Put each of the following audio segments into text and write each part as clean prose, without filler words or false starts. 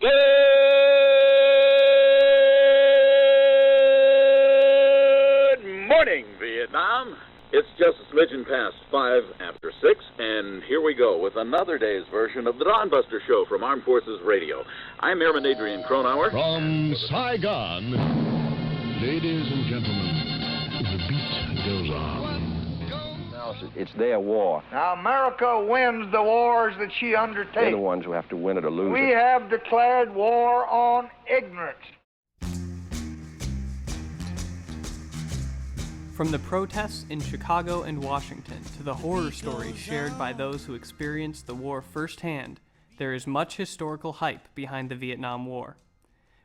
Good morning, Vietnam. It's just a smidgen past 5 after 6, and here we go with another day's version of the Dawn Buster Show from Armed Forces Radio. I'm Airman Adrian Cronauer. From Saigon, ladies and gentlemen, the beat goes on. It's their war. Now, America wins the wars that she undertakes. They're the ones who have to win it or lose it. We have declared war on ignorance. From the protests in Chicago and Washington to the horror stories shared by those who experienced the war firsthand, there is much historical hype behind the Vietnam War.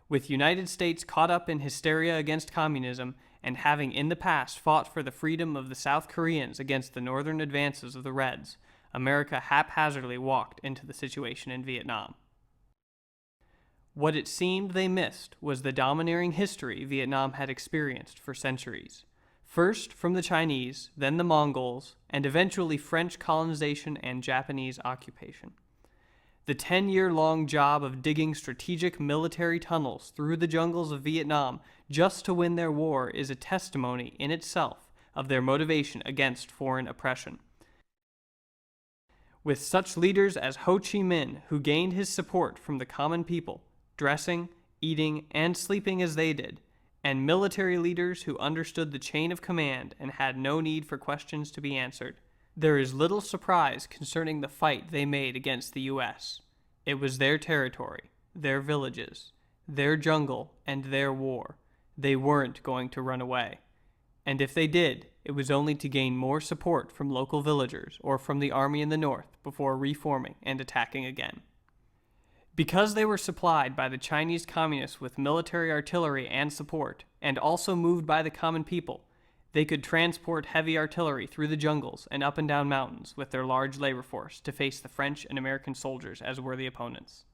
With United States caught up in hysteria against communism and having in the past fought for the freedom of the South Koreans against the northern advances of the Reds, America haphazardly walked into the situation in Vietnam. What it seemed they missed was the domineering history Vietnam had experienced for centuries. First from the Chinese, then the Mongols, and eventually French colonization and Japanese occupation. The 10-year-long job of digging strategic military tunnels through the jungles of Vietnam just to win their war is a testimony in itself of their motivation against foreign oppression. With such leaders as Ho Chi Minh, who gained his support from the common people, dressing, eating, and sleeping as they did, and military leaders who understood the chain of command and had no need for questions to be answered, there is little surprise concerning the fight they made against the U.S. It was their territory, their villages, their jungle, and their war. They weren't going to run away. And if they did, it was only to gain more support from local villagers or from the army in the north before reforming and attacking again. Because they were supplied by the Chinese communists with military artillery and support, and also moved by the common people, they could transport heavy artillery through the jungles and up and down mountains with their large labor force to face the French and American soldiers as worthy opponents.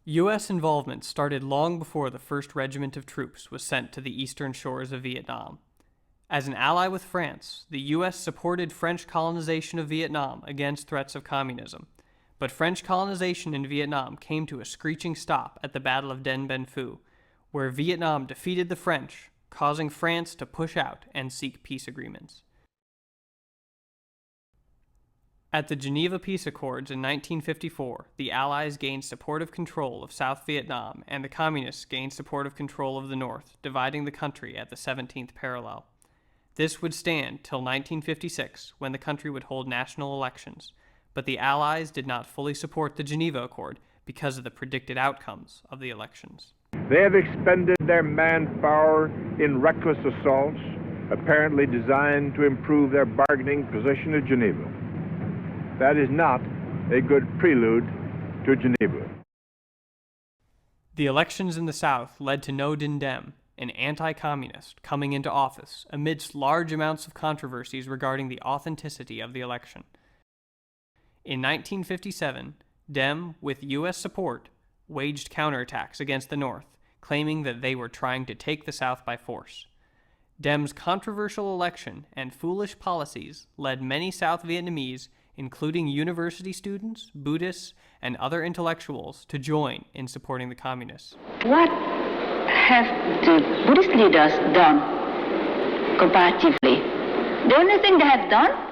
U.S. involvement started long before the first regiment of troops was sent to the eastern shores of Vietnam. As an ally with France, the U.S. supported French colonization of Vietnam against threats of communism. But French colonization in Vietnam came to a screeching stop at the Battle of Dien Bien Phu, where Vietnam defeated the French, causing France to push out and seek peace agreements. At the Geneva Peace Accords in 1954, the Allies gained supportive control of South Vietnam, and the Communists gained supportive control of the North, dividing the country at the 17th parallel. This would stand till 1956, when the country would hold national elections, but the Allies did not fully support the Geneva Accord because of the predicted outcomes of the elections. They have expended their manpower in reckless assaults, apparently designed to improve their bargaining position at Geneva. That is not a good prelude to Geneva. The elections in the South led to No Dinh Diem, an anti-communist, coming into office amidst large amounts of controversies regarding the authenticity of the election. In 1957, Diem, with U.S. support, waged counterattacks against the North, claiming that they were trying to take the South by force. Diem's controversial election and foolish policies led many South Vietnamese, including university students, Buddhists, and other intellectuals, to join in supporting the communists. What have the Buddhist leaders done comparatively? The only thing they have done,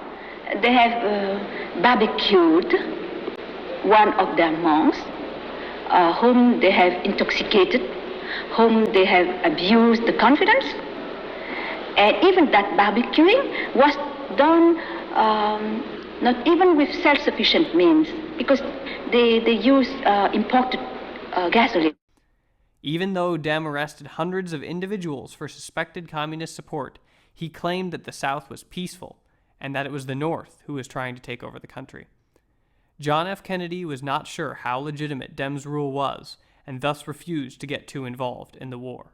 they have barbecued one of their monks, whom they have intoxicated, whom they have abused the confidence. And even that barbecuing was done not even with self-sufficient means, because they use imported gasoline. Even though Diem arrested hundreds of individuals for suspected communist support, he claimed that the South was peaceful and that it was the North who was trying to take over the country. John F. Kennedy was not sure how legitimate Diem's rule was, and thus refused to get too involved in the war.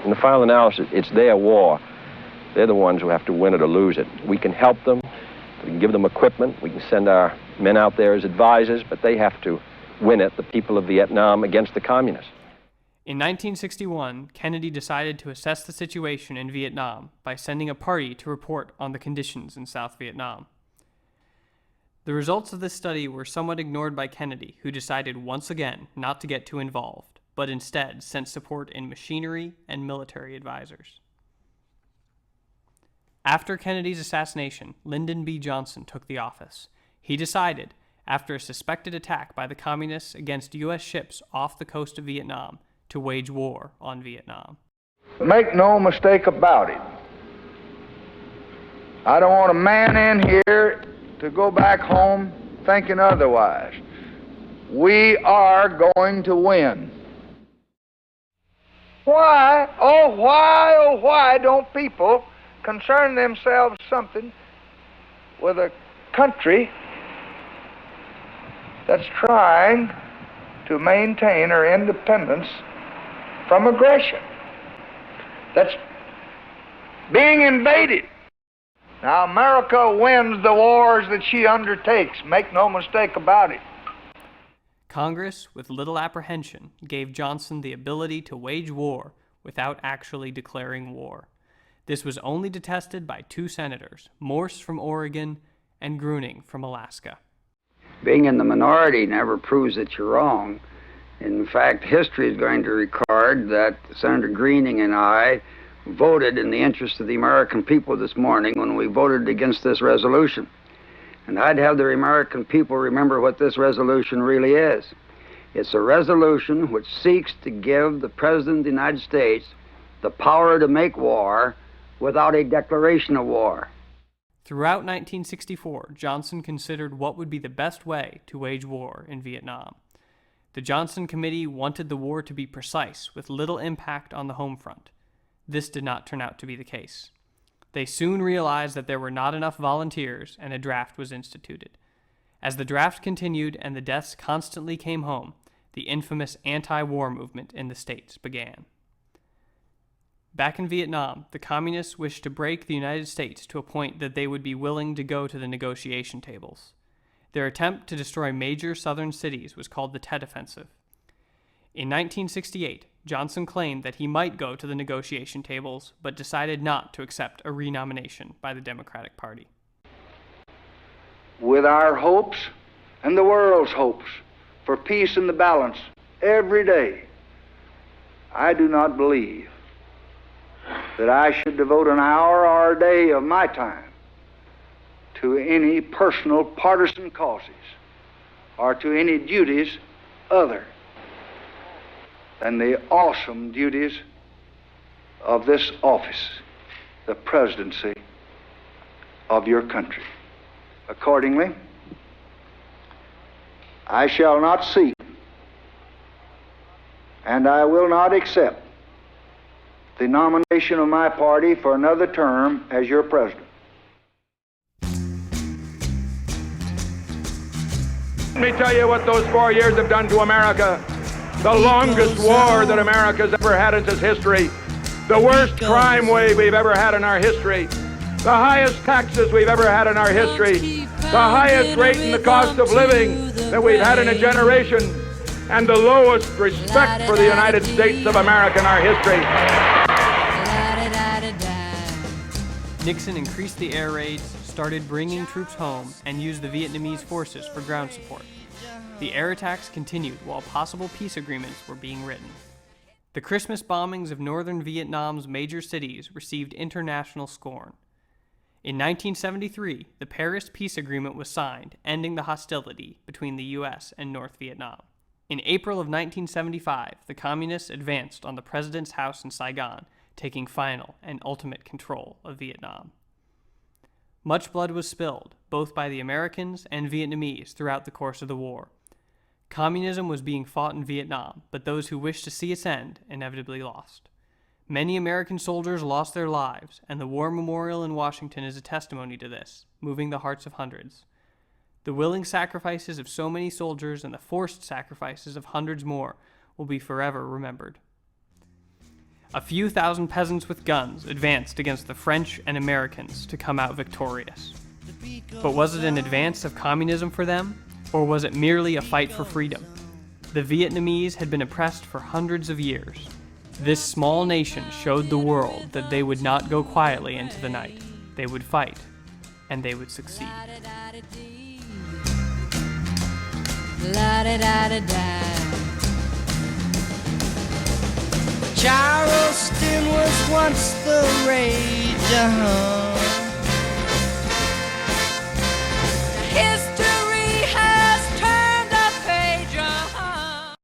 In the final analysis, it's their war. They're the ones who have to win it or lose it. We can help them, we can give them equipment, we can send our men out there as advisors, but they have to win it, the people of Vietnam, against the communists. In 1961, Kennedy decided to assess the situation in Vietnam by sending a party to report on the conditions in South Vietnam. The results of this study were somewhat ignored by Kennedy, who decided once again not to get too involved, but instead sent support in machinery and military advisors. After Kennedy's assassination, Lyndon B. Johnson took the office. He decided, after a suspected attack by the communists against U.S. ships off the coast of Vietnam, to wage war on Vietnam. Make no mistake about it. I don't want a man in here to go back home thinking otherwise. We are going to win. Why, oh why don't people concern themselves something with a country that's trying to maintain her independence from aggression, that's being invaded? Now, America wins the wars that she undertakes. Make no mistake about it. Congress, with little apprehension, gave Johnson the ability to wage war without actually declaring war. This was only detested by two senators, Morse from Oregon and Gruening from Alaska. Being in the minority never proves that you're wrong. In fact, history is going to record that Senator Gruening and I voted in the interest of the American people this morning when we voted against this resolution. And I'd have the American people remember what this resolution really is. It's a resolution which seeks to give the President of the United States the power to make war without a declaration of war. Throughout 1964, Johnson considered what would be the best way to wage war in Vietnam. The Johnson Committee wanted the war to be precise, with little impact on the home front. This did not turn out to be the case. They soon realized that there were not enough volunteers, and a draft was instituted. As the draft continued and the deaths constantly came home, the infamous anti-war movement in the States began. Back in Vietnam, the communists wished to break the United States to a point that they would be willing to go to the negotiation tables. Their attempt to destroy major southern cities was called the Tet Offensive. In 1968, Johnson claimed that he might go to the negotiation tables, but decided not to accept a renomination by the Democratic Party. With our hopes and the world's hopes for peace and the balance every day, I do not believe that I should devote an hour or a day of my time to any personal partisan causes or to any duties other than the awesome duties of this office, the presidency of your country. Accordingly, I shall not seek and I will not accept the nomination of my party for another term as your president. Let me tell you what those 4 years have done to America. The longest war that America's ever had in its history. The worst crime wave we've ever had in our history. The highest taxes we've ever had in our history. The highest rate in the cost of living that we've had in a generation. And the lowest respect for the United States of America in our history. Nixon increased the air raids, started bringing troops home, and used the Vietnamese forces for ground support. The air attacks continued while possible peace agreements were being written. The Christmas bombings of northern Vietnam's major cities received international scorn. In 1973, the Paris Peace Agreement was signed, ending the hostility between the U.S. and North Vietnam. In April of 1975, the Communists advanced on the President's house in Saigon, taking final and ultimate control of Vietnam. Much blood was spilled, both by the Americans and Vietnamese, throughout the course of the war. Communism was being fought in Vietnam, but those who wished to see its end inevitably lost. Many American soldiers lost their lives, and the War Memorial in Washington is a testimony to this, moving the hearts of hundreds. The willing sacrifices of so many soldiers and the forced sacrifices of hundreds more will be forever remembered. A few thousand peasants with guns advanced against the French and Americans to come out victorious. But was it an advance of communism for them, or was it merely a fight for freedom? The Vietnamese had been oppressed for hundreds of years. This small nation showed the world that they would not go quietly into the night. They would fight, and they would succeed. da-da-da-da-da. Charleston was once the rage,